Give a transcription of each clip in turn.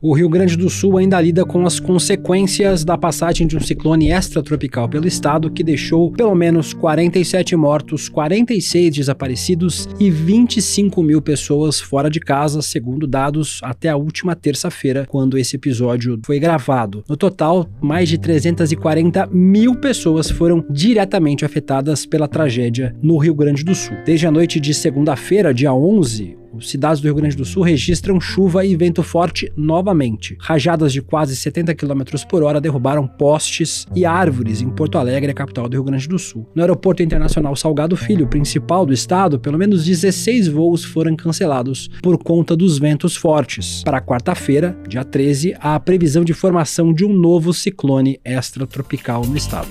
O Rio Grande do Sul ainda lida com as consequências da passagem de um ciclone extratropical pelo estado que deixou pelo menos 47 mortos, 46 desaparecidos e 25 mil pessoas fora de casa, segundo dados até a última terça-feira, quando esse episódio foi gravado. No total, mais de 340 mil pessoas foram diretamente afetadas pela tragédia no Rio Grande do Sul. Desde a noite de segunda-feira, dia 11, as cidades do Rio Grande do Sul registram chuva e vento forte novamente. Rajadas de quase 70 km por hora derrubaram postes e árvores em Porto Alegre, a capital do Rio Grande do Sul. No Aeroporto Internacional Salgado Filho, principal do estado, pelo menos 16 voos foram cancelados por conta dos ventos fortes. Para quarta-feira, dia 13, há a previsão de formação de um novo ciclone extratropical no estado.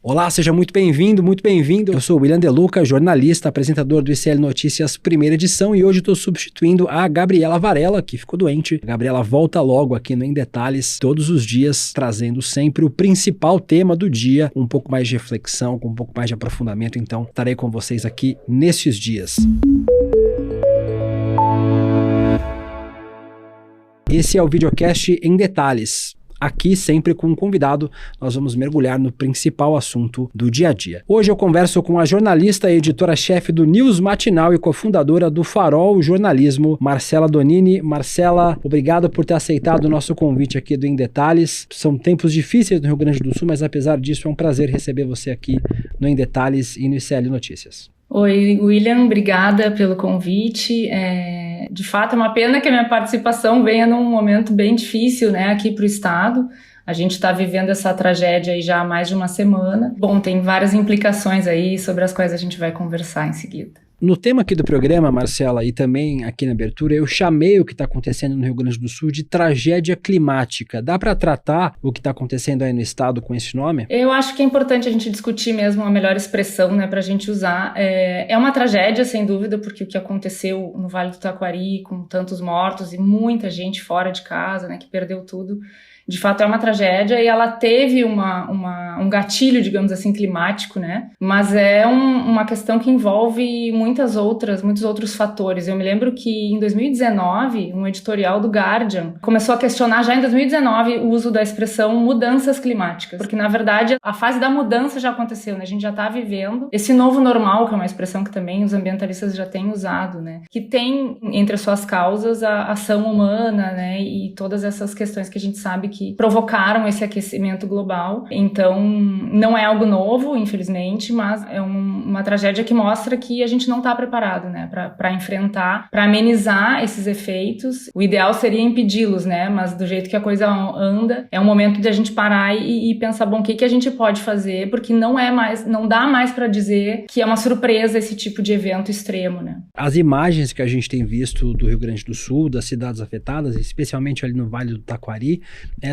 Olá, seja muito bem-vindo, muito bem-vindo. Eu sou o William De Luca, jornalista, apresentador do ICL Notícias primeira edição, e hoje estou substituindo a Gabriela Varela, que ficou doente. A Gabriela volta logo aqui no Em Detalhes, todos os dias, trazendo sempre o principal tema do dia, com um pouco mais de reflexão, com um pouco mais de aprofundamento. Então, estarei com vocês aqui nesses dias. Esse é o videocast Em Detalhes. Aqui, sempre com um convidado, nós vamos mergulhar no principal assunto do dia a dia. Hoje eu converso com a jornalista e editora-chefe do News Matinal e cofundadora do Farol Jornalismo, Marcela Donini. Marcela, obrigado por ter aceitado o nosso convite aqui do Em Detalhes. São tempos difíceis no Rio Grande do Sul, mas apesar disso é um prazer receber você aqui no Em Detalhes e no ICL Notícias. Oi, William, obrigada pelo convite. De fato, é uma pena que a minha participação venha num momento bem difícil, né, aqui para o estado. A gente está vivendo essa tragédia aí já há mais de uma semana. Bom, tem várias implicações aí sobre as quais a gente vai conversar em seguida. No tema aqui do programa, Marcela, e também aqui na abertura, eu chamei o que está acontecendo no Rio Grande do Sul de tragédia climática. Dá para tratar o que está acontecendo aí no estado com esse nome? Eu acho que é importante a gente discutir mesmo a melhor expressão, né, para a gente usar. É uma tragédia, sem dúvida, porque o que aconteceu no Vale do Taquari, com tantos mortos e muita gente fora de casa, né, que perdeu tudo, de fato é uma tragédia, e ela teve um gatilho, digamos assim, climático, né? Mas é uma questão que envolve muitos outros fatores. Eu me lembro que em 2019, um editorial do Guardian começou a questionar já em 2019 o uso da expressão mudanças climáticas, porque na verdade a fase da mudança já aconteceu, né? A gente já está vivendo esse novo normal, que é uma expressão que também os ambientalistas já têm usado, né? Que tem entre as suas causas a ação humana, né? E todas essas questões que a gente sabe que provocaram esse aquecimento global. Então, não é algo novo, infelizmente, mas é uma tragédia que mostra que a gente não está preparado, né, para enfrentar, para amenizar esses efeitos. O ideal seria impedi-los, né, mas do jeito que a coisa anda, é um momento de a gente parar e pensar, bom, o que a gente pode fazer, porque não dá mais para dizer que é uma surpresa esse tipo de evento extremo, né. As imagens que a gente tem visto do Rio Grande do Sul, das cidades afetadas, especialmente ali no Vale do Taquari,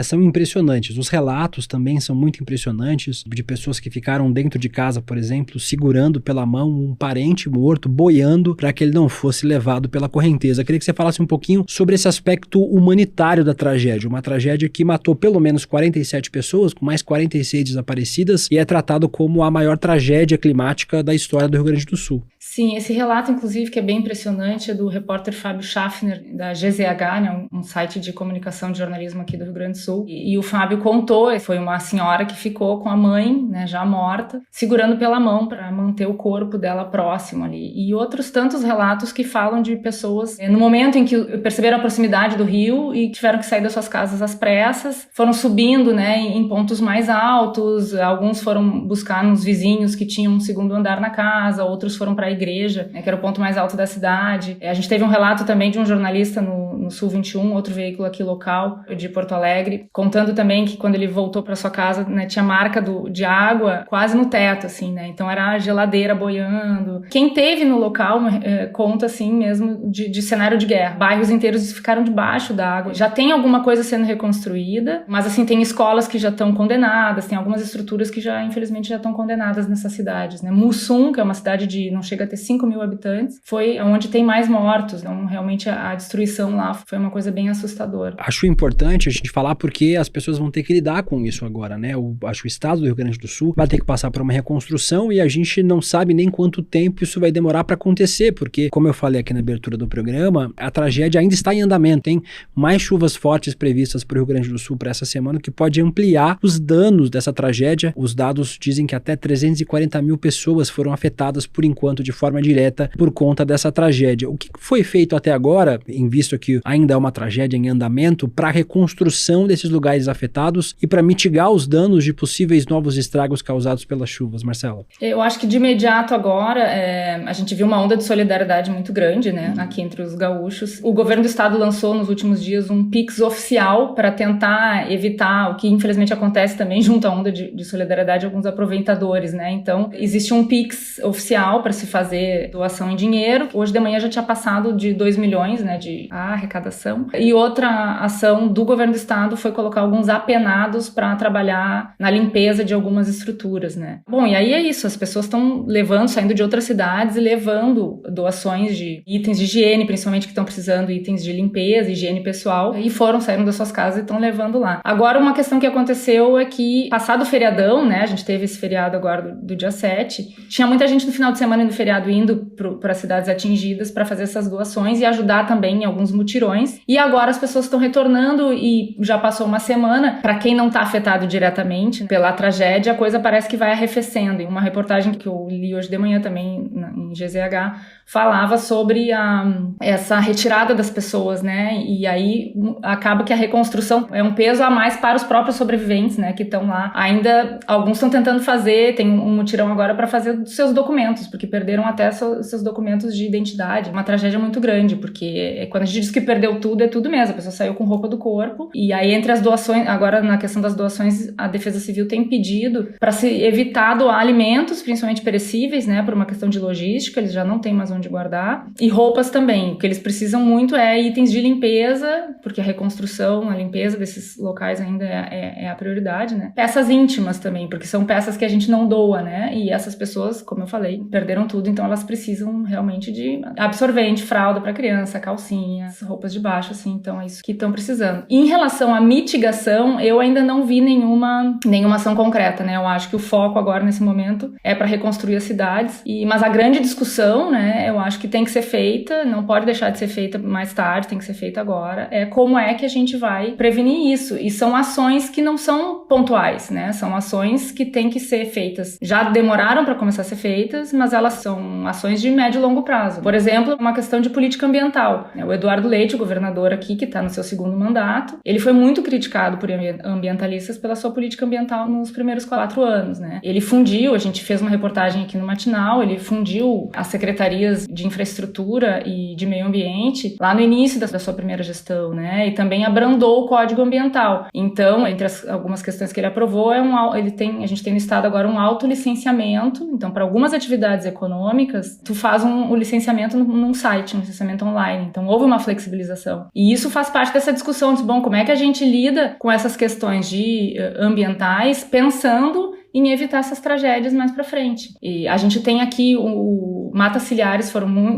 são impressionantes. Os relatos também são muito impressionantes, de pessoas que ficaram dentro de casa, por exemplo, segurando pela mão um parente morto, boiando para que ele não fosse levado pela correnteza. Eu queria que você falasse um pouquinho sobre esse aspecto humanitário da tragédia, uma tragédia que matou pelo menos 47 pessoas, com mais 46 desaparecidas, e é tratado como a maior tragédia climática da história do Rio Grande do Sul. Sim, esse relato, inclusive, que é bem impressionante, é do repórter Fábio Schaffner, da GZH, né, um site de comunicação de jornalismo aqui do Rio Grande do Sul. E o Fábio contou, foi uma senhora que ficou com a mãe, né, já morta, segurando pela mão para manter o corpo dela próximo ali. E outros tantos relatos que falam de pessoas, no momento em que perceberam a proximidade do rio e tiveram que sair das suas casas às pressas, foram subindo, né, em pontos mais altos, alguns foram buscar nos vizinhos que tinham um segundo andar na casa, outros foram para a igreja, né, que era o ponto mais alto da cidade. A gente teve um relato também de um jornalista no Sul 21, outro veículo aqui local, de Porto Alegre, contando também que quando ele voltou para sua casa, né, tinha marca de água quase no teto, assim, né? Então era a geladeira boiando. Quem teve no local conta, assim, mesmo de cenário de guerra. Bairros inteiros ficaram debaixo da água. Já tem alguma coisa sendo reconstruída, mas, assim, tem escolas que já estão condenadas, tem algumas estruturas que já, infelizmente, já estão condenadas nessas cidades, né? Mussum, que é uma cidade de não chega a ter 5 mil habitantes, foi onde tem mais mortos. Então, realmente, a destruição lá foi uma coisa bem assustadora. Acho importante a gente falar porque as pessoas vão ter que lidar com isso agora, né? Acho que o estado do Rio Grande do Sul vai ter que passar por uma reconstrução e a gente não sabe nem quanto tempo isso vai demorar para acontecer, porque, como eu falei aqui na abertura do programa, a tragédia ainda está em andamento. Tem mais chuvas fortes previstas para o Rio Grande do Sul para essa semana, que pode ampliar os danos dessa tragédia. Os dados dizem que até 340 mil pessoas foram afetadas por enquanto de forma direta por conta dessa tragédia. O que foi feito até agora, em visto que ainda é uma tragédia em andamento, para a reconstrução desses lugares afetados e para mitigar os danos de possíveis novos estragos causados pelas chuvas, Marcela? Eu acho que de imediato agora, a gente viu uma onda de solidariedade muito grande, né, aqui entre os gaúchos. O governo do estado lançou nos últimos dias um Pix oficial para tentar evitar o que infelizmente acontece também junto à onda de solidariedade, alguns aproveitadores, né? Então, existe um Pix oficial para se fazer doação em dinheiro. Hoje de manhã já tinha passado de 2 milhões, né, de arrecadação. E outra ação do governo do estado foi colocar alguns apenados para trabalhar na limpeza de algumas estruturas, né? Bom, e aí é isso, as pessoas estão saindo de outras cidades e levando doações de itens de higiene, principalmente que estão precisando itens de limpeza, higiene pessoal, e saíram das suas casas e estão levando lá. Agora, uma questão que aconteceu é que, passado o feriadão, né, a gente teve esse feriado agora do dia 7, tinha muita gente no final de semana e no feriado indo para cidades atingidas para fazer essas doações e ajudar também em alguns mutirões. E agora as pessoas estão retornando e já passou uma semana. Para quem não está afetado diretamente pela tragédia, a coisa parece que vai arrefecendo. Em uma reportagem que eu li hoje de manhã também em GZH, falava sobre essa retirada das pessoas, né? E aí acaba que a reconstrução é um peso a mais para os próprios sobreviventes, né? Que estão lá. Ainda alguns estão tentando fazer, tem um mutirão agora para fazer os seus documentos, porque perderam até seus documentos de identidade. Uma tragédia muito grande, porque quando a gente diz que perdeu tudo, é tudo mesmo. A pessoa saiu com roupa do corpo. E aí, entre as doações, agora na questão das doações, a Defesa Civil tem pedido para se evitar doar alimentos, principalmente perecíveis, né? Por uma questão de logística, eles já não têm mais onde guardar. E roupas também. O que eles precisam muito é itens de limpeza, porque a reconstrução, a limpeza desses locais ainda é a prioridade, né? Peças íntimas também, porque são peças que a gente não doa, né? E essas pessoas, como eu falei, perderam tudo, então elas precisam realmente de absorvente, fralda para criança, calcinhas, roupas de baixo, assim, então é isso que estão precisando. Em relação à mitigação, eu ainda não vi nenhuma ação concreta, né? Eu acho que o foco agora, nesse momento, é para reconstruir as cidades, mas a grande discussão, né, eu acho que tem que ser feita, não pode deixar de ser feita mais tarde, tem que ser feita agora, é como é que a gente vai prevenir isso. E são ações que não são pontuais, né? São ações que têm que ser feitas. Já demoraram para começar a ser feitas, mas elas são ações de médio e longo prazo. Por exemplo, uma questão de política ambiental. O Eduardo Leite, o governador aqui, que está no seu segundo mandato, ele foi muito criticado por ambientalistas pela sua política ambiental nos primeiros 4 anos, né? Ele fundiu, a gente fez uma reportagem aqui no Matinal, ele fundiu as secretarias de infraestrutura e de meio ambiente lá no início da sua primeira gestão, né? E também abrandou o Código Ambiental. Então, entre algumas questões que ele aprovou, a gente tem no estado agora um autolicenciamento. Então, para algumas atividades econômicas, tu faz o licenciamento num site, um licenciamento online. Então, houve uma flexibilização. E isso faz parte dessa discussão de, bom, como é que a gente lida com essas questões ambientais, pensando em evitar essas tragédias mais para frente. E a gente tem aqui matas ciliares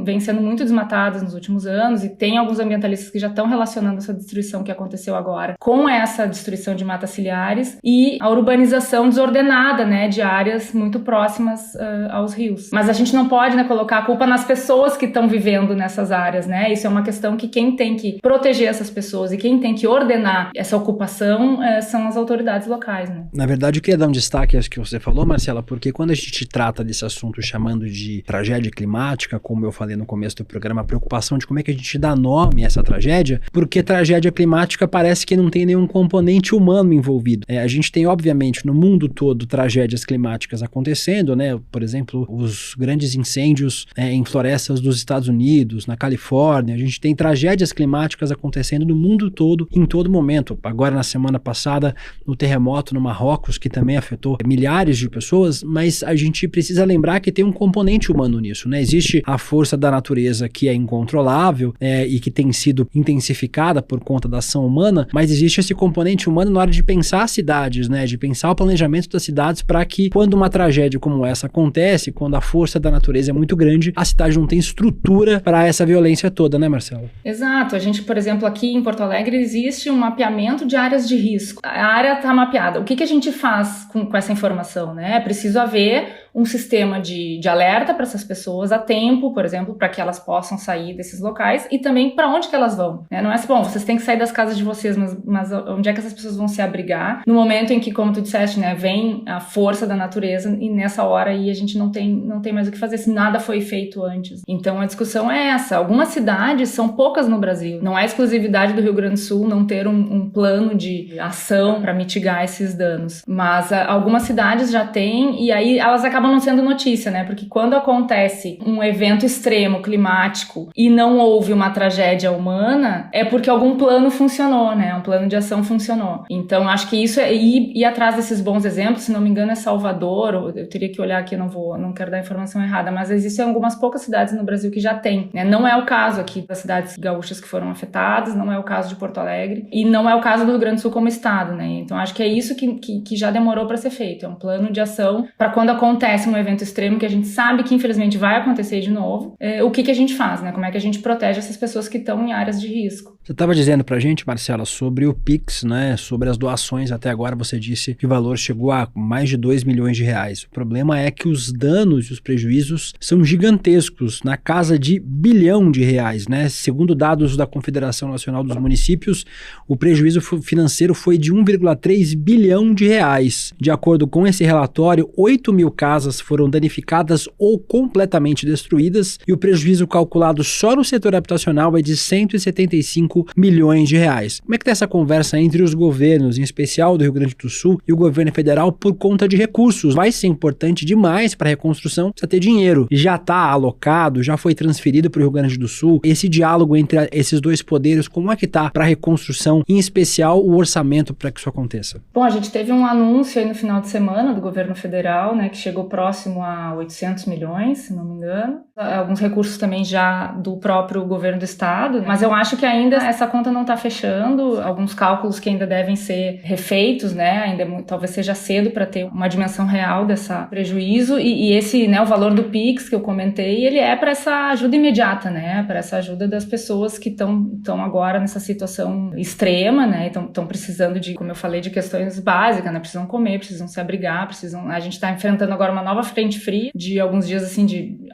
vêm sendo muito desmatadas nos últimos anos e tem alguns ambientalistas que já estão relacionando essa destruição que aconteceu agora com essa destruição de matas ciliares e a urbanização desordenada, né, de áreas muito próximas aos rios. Mas a gente não pode, né, colocar a culpa nas pessoas que estão vivendo nessas áreas, né? Isso é uma questão que quem tem que proteger essas pessoas e quem tem que ordenar essa ocupação são as autoridades locais, né? Na verdade, eu queria dar um destaque às que você falou, Marcela, porque quando a gente trata desse assunto chamando de tragédia climática, como eu falei no começo do programa, a preocupação de como é que a gente dá nome a essa tragédia, porque tragédia climática parece que não tem nenhum componente humano envolvido. A gente tem, obviamente, no mundo todo tragédias climáticas acontecendo, né? Por exemplo, os grandes incêndios em florestas dos Estados Unidos, na Califórnia, a gente tem tragédias climáticas acontecendo no mundo todo, em todo momento. Agora, na semana passada, no terremoto no Marrocos, que também afetou milhares de pessoas, mas a gente precisa lembrar que tem um componente humano nisso, né? Existe a força da natureza que é incontrolável e que tem sido intensificada por conta da ação humana, mas existe esse componente humano na hora de pensar as cidades, né? De pensar o planejamento das cidades para que quando uma tragédia como essa acontece, quando a força da natureza é muito grande, a cidade não tem estrutura para essa violência toda, né, Marcelo? Exato. A gente, por exemplo, aqui em Porto Alegre existe um mapeamento de áreas de risco. A área está mapeada. O que a gente faz com essa informação, né? É preciso haver um sistema de alerta para essas pessoas a tempo, por exemplo, para que elas possam sair desses locais e também para onde que elas vão, né? Não é assim, bom, vocês têm que sair das casas de vocês, mas onde é que essas pessoas vão se abrigar no momento em que, como tu disseste, né, vem a força da natureza e nessa hora aí a gente não tem mais o que fazer se nada foi feito antes. Então a discussão é essa. Algumas cidades são poucas no Brasil. Não é exclusividade do Rio Grande do Sul não ter um plano de ação para mitigar esses danos, mas algumas cidades já têm e aí elas acabam não sendo notícia, né? Porque quando acontece um evento extremo climático e não houve uma tragédia humana, é porque algum plano funcionou, né? Um plano de ação funcionou. Então, acho que isso é ir atrás desses bons exemplos. Se não me engano, é Salvador. Eu teria que olhar aqui, não quero dar informação errada, mas existem algumas poucas cidades no Brasil que já tem, né? Não é o caso aqui das cidades gaúchas que foram afetadas, não é o caso de Porto Alegre e não é o caso do Rio Grande do Sul como estado, né? Então, acho que é isso que já demorou para ser feito. É um plano de ação para quando acontece um evento extremo que a gente sabe que infelizmente vai acontecer de novo, o que a gente faz, né? Como é que a gente protege essas pessoas que estão em áreas de risco. Você estava dizendo pra gente, Marcela, sobre o Pix, né? Sobre as doações. Até agora você disse que o valor chegou a mais de 2 milhões de reais. O problema é que os danos e os prejuízos são gigantescos, na casa de bilhão de reais, né? Segundo dados da Confederação Nacional dos Municípios, o prejuízo financeiro foi de 1,3 bilhão de reais. De acordo com esse relatório, 8 mil casas foram danificadas ou completamente destruídas e o prejuízo calculado só no setor habitacional é de 175 milhões de reais. Como é que está essa conversa entre os governos, em especial do Rio Grande do Sul e o governo federal, por conta de recursos? Vai ser importante demais para a reconstrução, precisa ter dinheiro. Já está alocado, já foi transferido para o Rio Grande do Sul. Esse diálogo entre esses dois poderes, como é que está para a reconstrução, em especial o orçamento para que isso aconteça? Bom, a gente teve um anúncio aí no final de semana do governo federal, né, que chegou próximo a 800 milhões, se não me engano. Alguns recursos também já do próprio governo do estado, mas eu acho que ainda essa conta não está fechando, alguns cálculos que ainda devem ser refeitos, né, ainda talvez seja cedo para ter uma dimensão real dessa prejuízo e esse, né, o valor do Pix que eu comentei, ele é para essa ajuda imediata, né, para essa ajuda das pessoas que estão agora nessa situação extrema, né, estão precisando de, como eu falei, de questões básicas, né, precisam comer, precisam se abrigar, a gente está enfrentando agora uma nova frente fria de alguns dias assim,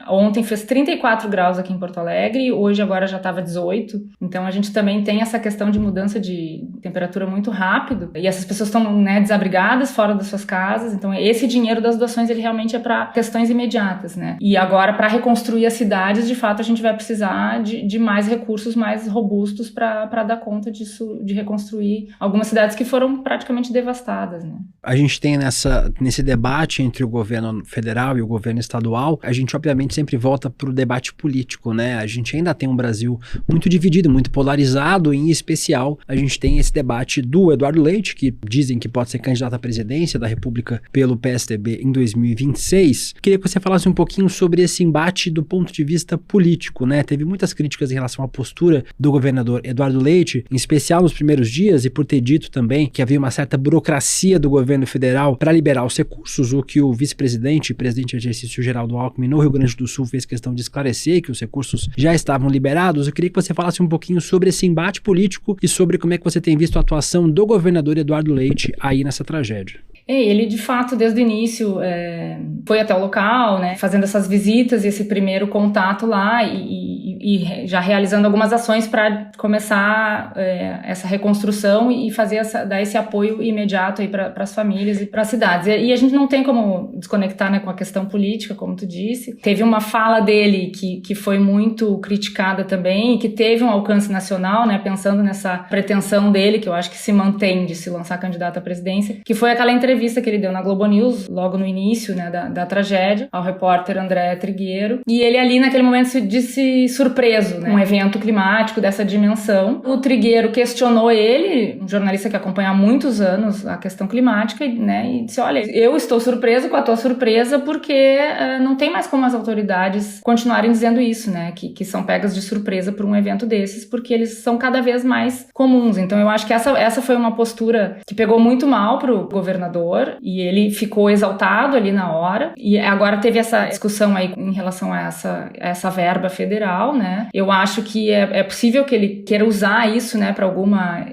ontem fez 34 graus aqui em Porto Alegre, hoje agora já estava 18, então a gente também tem essa questão de mudança de temperatura muito rápido, e essas pessoas estão, né, desabrigadas fora das suas casas, então esse dinheiro das doações ele realmente é para questões imediatas, né, e agora para reconstruir as cidades, de fato a gente vai precisar de mais recursos mais robustos para dar conta disso, de reconstruir algumas cidades que foram praticamente devastadas, né. A gente tem nesse debate entre o governo federal e o governo estadual, a gente obviamente sempre volta para o debate político, né? A gente ainda tem um Brasil muito dividido, muito polarizado, em especial a gente tem esse debate do Eduardo Leite, que dizem que pode ser candidato à presidência da República pelo PSDB em 2026. Queria que você falasse um pouquinho sobre esse embate do ponto de vista político, né? Teve muitas críticas em relação à postura do governador Eduardo Leite, em especial nos primeiros dias, e por ter dito também que havia uma certa burocracia do governo federal para liberar os recursos, o que o vice-presidente e presidente de exercício Geraldo Alckmin no Rio Grande do Sul fez questão de esclarecer que os recursos já estavam liberados. Eu queria que você falasse um pouquinho sobre esse embate político e sobre como é que você tem visto a atuação do governador Eduardo Leite aí nessa tragédia. Ele, de fato, desde o início foi até o local, né, fazendo essas visitas e esse primeiro contato lá e já realizando algumas ações para começar essa reconstrução e dar esse apoio imediato aí para as famílias e para as cidades. E a gente não tem como desconectar, né, com a questão política, como tu disse. Teve uma fala dele que foi muito criticada também e que teve um alcance nacional, né, pensando nessa pretensão dele, que eu acho que se mantém de se lançar candidato à presidência, que foi aquela entrevista que ele deu na Globo News, logo no início, né, da tragédia, ao repórter André Trigueiro. E ele ali, naquele momento, se surpreso, né? Um evento climático dessa dimensão. O Trigueiro questionou ele, um jornalista que acompanha há muitos anos a questão climática, né? E disse, olha, eu estou surpreso com a tua surpresa porque não tem mais como as autoridades continuarem dizendo isso, né? Que são pegas de surpresa por um evento desses, porque eles são cada vez mais comuns. Então eu acho que essa foi uma postura que pegou muito mal pro governador e ele ficou exaltado ali na hora. E agora teve essa discussão aí em relação a essa verba federal, né? Eu acho que é possível que ele queira usar isso, né, para alguma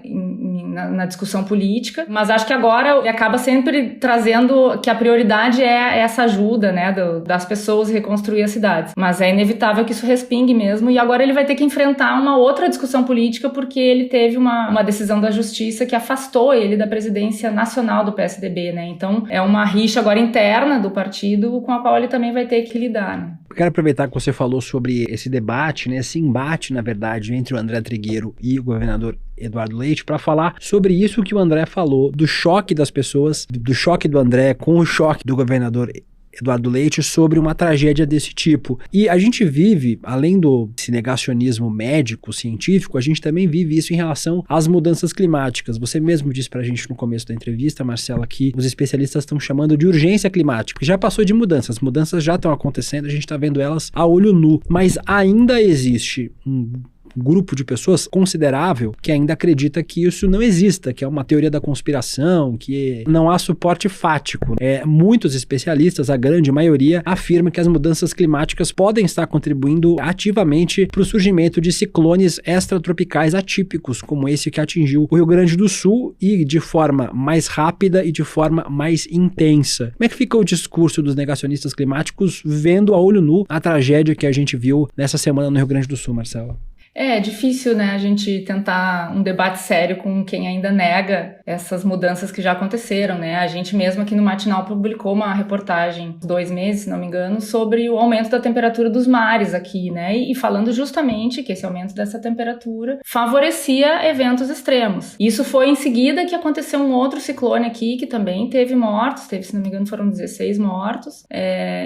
na discussão política, mas acho que agora ele acaba sempre trazendo que a prioridade é essa ajuda, né, das pessoas reconstruir as cidades. Mas é inevitável que isso respingue mesmo, e agora ele vai ter que enfrentar uma outra discussão política porque ele teve uma decisão da justiça que afastou ele da presidência nacional do PSDB, né? Então é uma rixa agora interna do partido com a qual ele também vai ter que lidar, né? Quero aproveitar que você falou sobre esse debate, né, esse embate, na verdade, entre o André Trigueiro e o governador Eduardo Leite, para falar sobre isso que o André falou, do choque das pessoas, do choque do André com o choque do governador Eduardo Leite sobre uma tragédia desse tipo. E a gente vive, além desse negacionismo médico, científico, a gente também vive isso em relação às mudanças climáticas. Você mesmo disse pra gente no começo da entrevista, Marcela, que os especialistas estão chamando de urgência climática, que já passou de mudanças. As mudanças já estão acontecendo, a gente está vendo elas a olho nu, mas ainda existe um grupo de pessoas considerável que ainda acredita que isso não exista, que é uma teoria da conspiração, que não há suporte fático. Muitos especialistas, a grande maioria, afirma que as mudanças climáticas podem estar contribuindo ativamente para o surgimento de ciclones extratropicais atípicos, como esse que atingiu o Rio Grande do Sul e de forma mais rápida e de forma mais intensa. Como é que fica o discurso dos negacionistas climáticos vendo a olho nu a tragédia que a gente viu nessa semana no Rio Grande do Sul, Marcela? É difícil, né, a gente tentar um debate sério com quem ainda nega essas mudanças que já aconteceram, né? A gente mesmo aqui no Matinal publicou uma reportagem, 2 meses, se não me engano, sobre o aumento da temperatura dos mares aqui, né? E falando justamente que esse aumento dessa temperatura favorecia eventos extremos. Isso foi em seguida que aconteceu um outro ciclone aqui, que também teve mortos, se não me engano foram 16 mortos.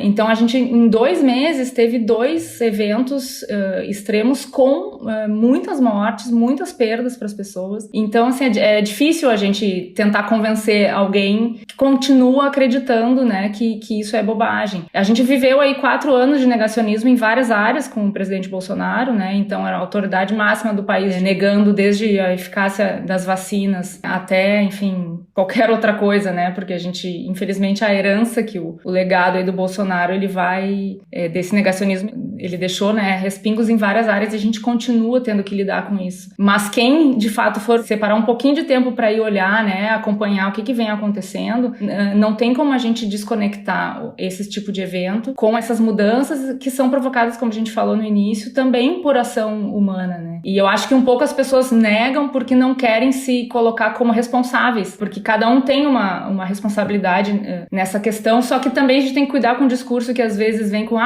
Então a gente, em 2 meses, teve 2 eventos extremos com muitas mortes, muitas perdas para as pessoas. Então, assim, é difícil a gente tentar convencer alguém que continua acreditando, né, que isso é bobagem. A gente viveu aí 4 anos de negacionismo em várias áreas com o presidente Bolsonaro, né, então era a autoridade máxima do país negando desde a eficácia das vacinas até, enfim, qualquer outra coisa, né, porque a gente, infelizmente, a herança que o legado aí do Bolsonaro, ele vai, desse negacionismo, ele deixou, né, respingos em várias áreas e a gente continua tendo que lidar com isso. Mas quem, de fato, for separar um pouquinho de tempo para ir olhar, né, acompanhar o que vem acontecendo, não tem como a gente desconectar esse tipo de evento com essas mudanças que são provocadas, como a gente falou no início, também por ação humana, né? E eu acho que um pouco as pessoas negam porque não querem se colocar como responsáveis, porque cada um tem uma responsabilidade nessa questão, só que também a gente tem que cuidar com o discurso que às vezes vem com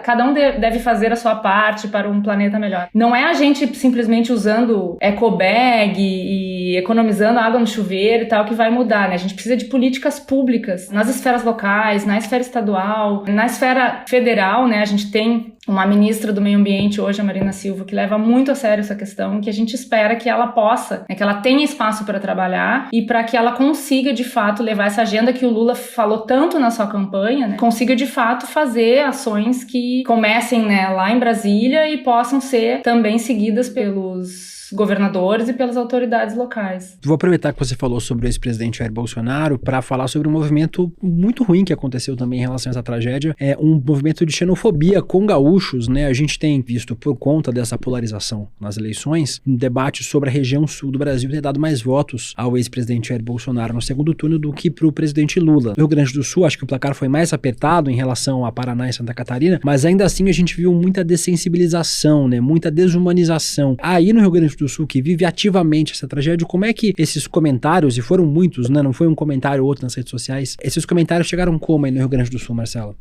cada um deve fazer a sua parte para um planeta melhor. Não é a gente simplesmente usando ecobag e economizando água no chuveiro e tal que vai mudar, né? A gente precisa de políticas públicas nas esferas locais, na esfera estadual, na esfera federal, né? A gente tem uma ministra do Meio Ambiente hoje, a Marina Silva, que leva muito a sério essa questão, que a gente espera que ela possa, né, que ela tenha espaço para trabalhar e para que ela consiga, de fato, levar essa agenda que o Lula falou tanto na sua campanha, né, consiga, de fato, fazer ações que comecem, né, lá em Brasília e possam ser também seguidas pelos governadores e pelas autoridades locais. Vou aproveitar que você falou sobre o ex-presidente Jair Bolsonaro para falar sobre um movimento muito ruim que aconteceu também em relação a essa tragédia, um movimento de xenofobia com gaúchos, né? A gente tem visto, por conta dessa polarização nas eleições, um debate sobre a região sul do Brasil ter dado mais votos ao ex-presidente Jair Bolsonaro no segundo turno do que para o presidente Lula. No Rio Grande do Sul, acho que o placar foi mais apertado em relação a Paraná e Santa Catarina, mas ainda assim a gente viu muita dessensibilização, né? Muita desumanização. Aí no Sul Grande do Sul, que vive ativamente essa tragédia, como é que esses comentários, e foram muitos, né? Não foi um comentário ou outro nas redes sociais, esses comentários chegaram como aí no Rio Grande do Sul, Marcela?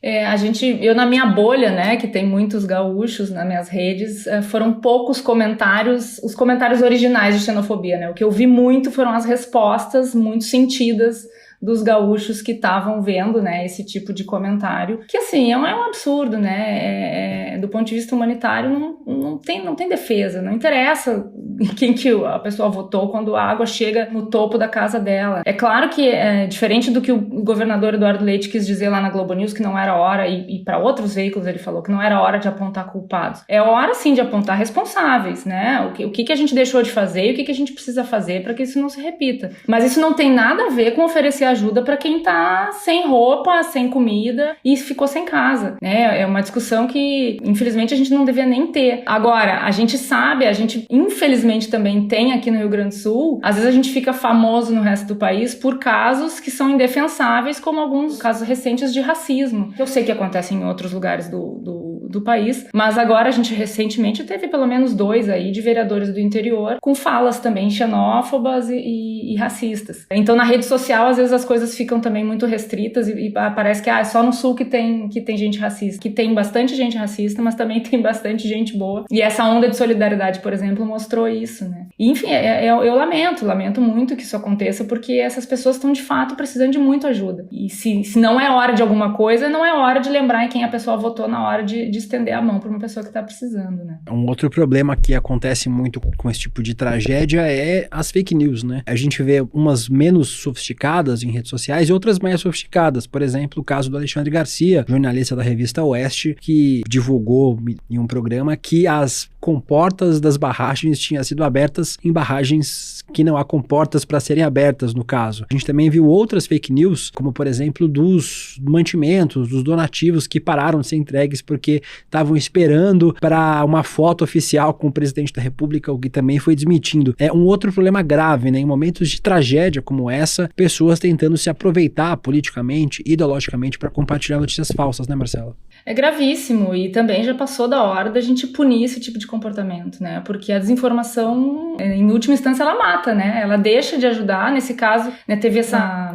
Eu na minha bolha, né, que tem muitos gaúchos nas minhas redes, foram poucos comentários, os comentários originais de xenofobia, né? O que eu vi muito foram as respostas muito sentidas dos gaúchos que estavam vendo, né, esse tipo de comentário, que assim, é um absurdo, né, do ponto de vista humanitário não tem defesa, não interessa quem que a pessoa votou quando a água chega no topo da casa dela. É claro que é diferente do que o governador Eduardo Leite quis dizer lá na Globo News, que não era hora, e para outros veículos ele falou que não era hora de apontar culpados. É hora sim de apontar responsáveis, né? O que a gente deixou de fazer e o que a gente precisa fazer para que isso não se repita. Mas isso não tem nada a ver com oferecer ajuda para quem tá sem roupa, sem comida e ficou sem casa, né? É uma discussão que infelizmente a gente não devia nem ter. Agora, a gente sabe, a gente infelizmente também tem aqui no Rio Grande do Sul, às vezes a gente fica famoso no resto do país por casos que são indefensáveis, como alguns casos recentes de racismo. Eu sei que acontecem em outros lugares do país, mas agora a gente recentemente teve pelo menos 2 aí de vereadores do interior com falas também xenófobas e racistas. Então na rede social às vezes as coisas ficam também muito restritas e parece que é só no sul que tem gente racista, que tem bastante gente racista, mas também tem bastante gente boa. E essa onda de solidariedade, por exemplo, mostrou isso, né? E, enfim, eu lamento muito que isso aconteça, porque essas pessoas estão de fato precisando de muita ajuda. E se não é hora de alguma coisa, não é hora de lembrar em quem a pessoa votou na hora de estender a mão para uma pessoa que está precisando, né? Um outro problema que acontece muito com esse tipo de tragédia é as fake news, né? A gente vê umas menos sofisticadas em redes sociais e outras mais sofisticadas. Por exemplo, o caso do Alexandre Garcia, jornalista da revista Oeste, que divulgou em um programa que as comportas das barragens tinham sido abertas em barragens que não há comportas para serem abertas, no caso. A gente também viu outras fake news, como por exemplo dos mantimentos, dos donativos que pararam de ser entregues porque estavam esperando para uma foto oficial com o presidente da República, o que também foi desmentindo. É um outro problema grave, né? Em momentos de tragédia como essa, pessoas tentando se aproveitar politicamente, ideologicamente, para compartilhar notícias falsas, né, Marcela? É gravíssimo e também já passou da hora da gente punir esse tipo de comportamento, né? Porque a desinformação, em última instância, ela mata, né? Ela deixa de ajudar. Nesse caso, né, teve essa...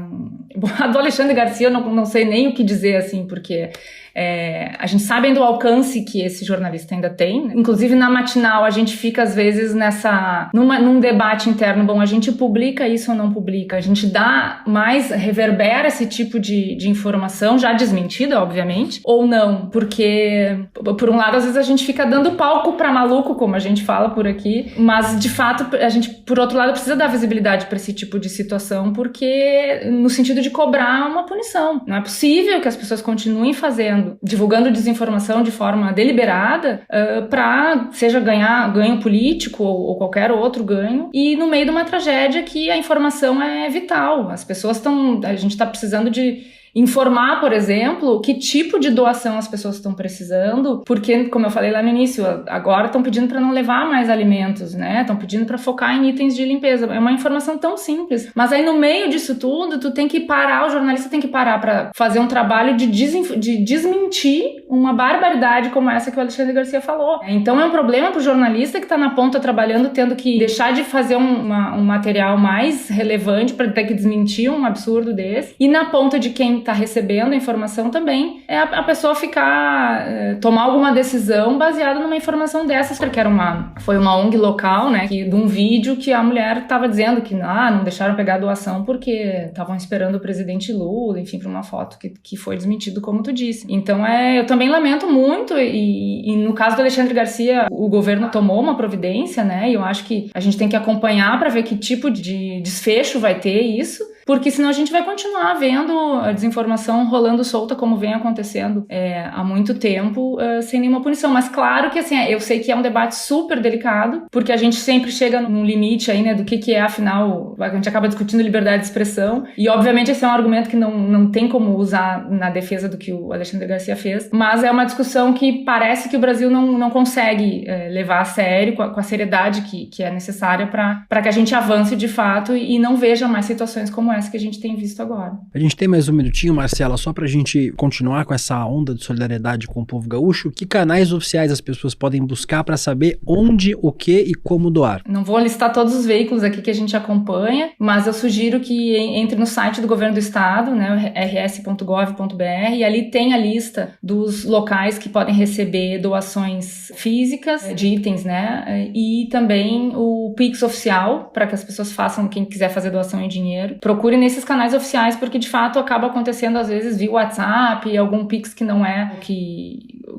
A do Alexandre Garcia, eu não sei nem o que dizer, assim, porque... a gente sabe do alcance que esse jornalista ainda tem, né? Inclusive na matinal a gente fica às vezes num debate interno, bom, a gente publica isso ou não publica, a gente reverbera esse tipo de informação, já desmentida, obviamente, ou não, porque por um lado às vezes a gente fica dando palco pra maluco, como a gente fala por aqui, mas de fato a gente, por outro lado, precisa dar visibilidade pra esse tipo de situação, porque no sentido de cobrar uma punição. Não é possível que as pessoas continuem divulgando desinformação de forma deliberada para, seja ganho político ou qualquer outro ganho, e no meio de uma tragédia que a informação é vital. As pessoas a gente está precisando de informar, por exemplo, que tipo de doação as pessoas estão precisando, porque, como eu falei lá no início, agora estão pedindo para não levar mais alimentos, né? Estão pedindo para focar em itens de limpeza. É uma informação tão simples. Mas aí, no meio disso tudo, tu tem que parar, o jornalista tem que parar para fazer um trabalho de desmentir uma barbaridade como essa que o Alexandre Garcia falou. Então, é um problema pro jornalista que está na ponta trabalhando, tendo que deixar de fazer um material mais relevante para ter que desmentir um absurdo desse. E na ponta de quem está recebendo a informação também, é a pessoa tomar alguma decisão baseada numa informação dessas, porque foi uma ONG local, né, de um vídeo que a mulher estava dizendo que não deixaram pegar a doação porque estavam esperando o presidente Lula, enfim, para uma foto que foi desmentido, como tu disse. Então, eu também lamento muito, e no caso do Alexandre Garcia, o governo tomou uma providência, né, e eu acho que a gente tem que acompanhar para ver que tipo de desfecho vai ter isso, porque senão a gente vai continuar vendo a desinformação rolando solta, como vem acontecendo há muito tempo, sem nenhuma punição. Mas claro que, assim, eu sei que é um debate super delicado, porque a gente sempre chega num limite aí, né, do que é, afinal, a gente acaba discutindo liberdade de expressão, e obviamente esse é um argumento que não tem como usar na defesa do que o Alexandre Garcia fez, mas é uma discussão que parece que o Brasil não consegue levar a sério, com a seriedade que é necessária para que a gente avance de fato e não veja mais situações como essa que a gente tem visto agora. A gente tem mais um minutinho, Marcela, só pra gente continuar com essa onda de solidariedade com o povo gaúcho. Que canais oficiais as pessoas podem buscar para saber onde, o que e como doar? Não vou listar todos os veículos aqui que a gente acompanha, mas eu sugiro que entre no site do governo do estado, né, rs.gov.br, e ali tem a lista dos locais que podem receber doações físicas de itens, né, e também o Pix oficial, para que as pessoas façam, quem quiser fazer doação em dinheiro. Procure nesses canais oficiais, porque de fato acaba acontecendo às vezes via WhatsApp, algum Pix que não é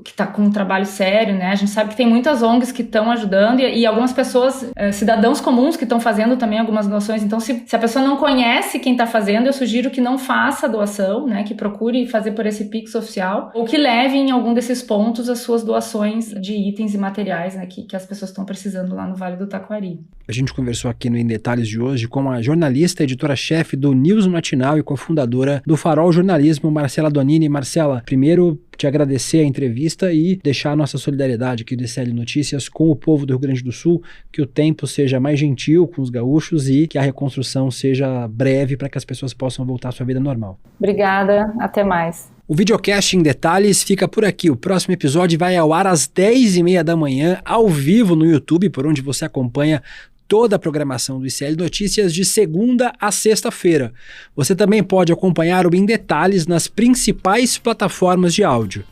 que está com um trabalho sério, né? A gente sabe que tem muitas ONGs que estão ajudando e algumas pessoas, cidadãos comuns que estão fazendo também algumas doações. Então, se a pessoa não conhece quem está fazendo, eu sugiro que não faça a doação, né? Que procure fazer por esse Pix oficial ou que leve em algum desses pontos as suas doações de itens e materiais, né? Que as pessoas estão precisando lá no Vale do Taquari. A gente conversou aqui no Em Detalhes de hoje com a jornalista, editora-chefe do News Matinal e cofundadora do Farol Jornalismo, Marcela Donini. Marcela, primeiro te agradecer a entrevista e deixar a nossa solidariedade aqui do ICL Notícias com o povo do Rio Grande do Sul, que o tempo seja mais gentil com os gaúchos e que a reconstrução seja breve para que as pessoas possam voltar à sua vida normal. Obrigada, até mais. O videocast Em Detalhes fica por aqui. O próximo episódio vai ao ar às 10h30 da manhã, ao vivo no YouTube, por onde você acompanha toda a programação do ICL Notícias de segunda a sexta-feira. Você também pode acompanhar o Em Detalhes nas principais plataformas de áudio.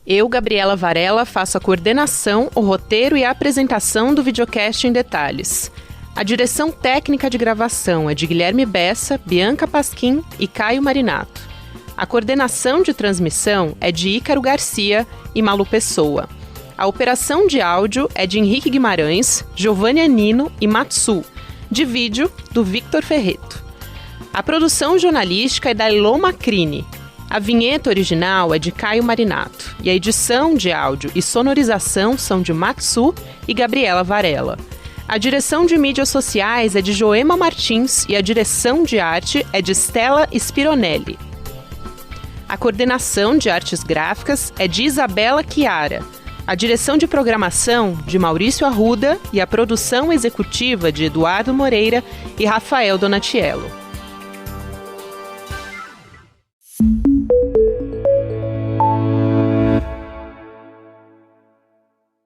Eu, Gabriela Varela, faço a coordenação, o roteiro e a apresentação do videocast Em Detalhes. A direção técnica de gravação é de Guilherme Bessa, Bianca Pasquim e Caio Marinato. A coordenação de transmissão é de Ícaro Garcia e Malu Pessoa. A operação de áudio é de Henrique Guimarães, Giovanni Anino e Matsu. De vídeo, do Victor Ferreto. A produção jornalística é da Elô Macrini. A vinheta original é de Caio Marinato. E a edição de áudio e sonorização são de Matsu e Gabriela Varela. A direção de mídias sociais é de Joema Martins e a direção de arte é de Stella Spironelli. A coordenação de artes gráficas é de Isabela Chiara, a direção de programação de Maurício Arruda e a produção executiva de Eduardo Moreira e Rafael Donatiello.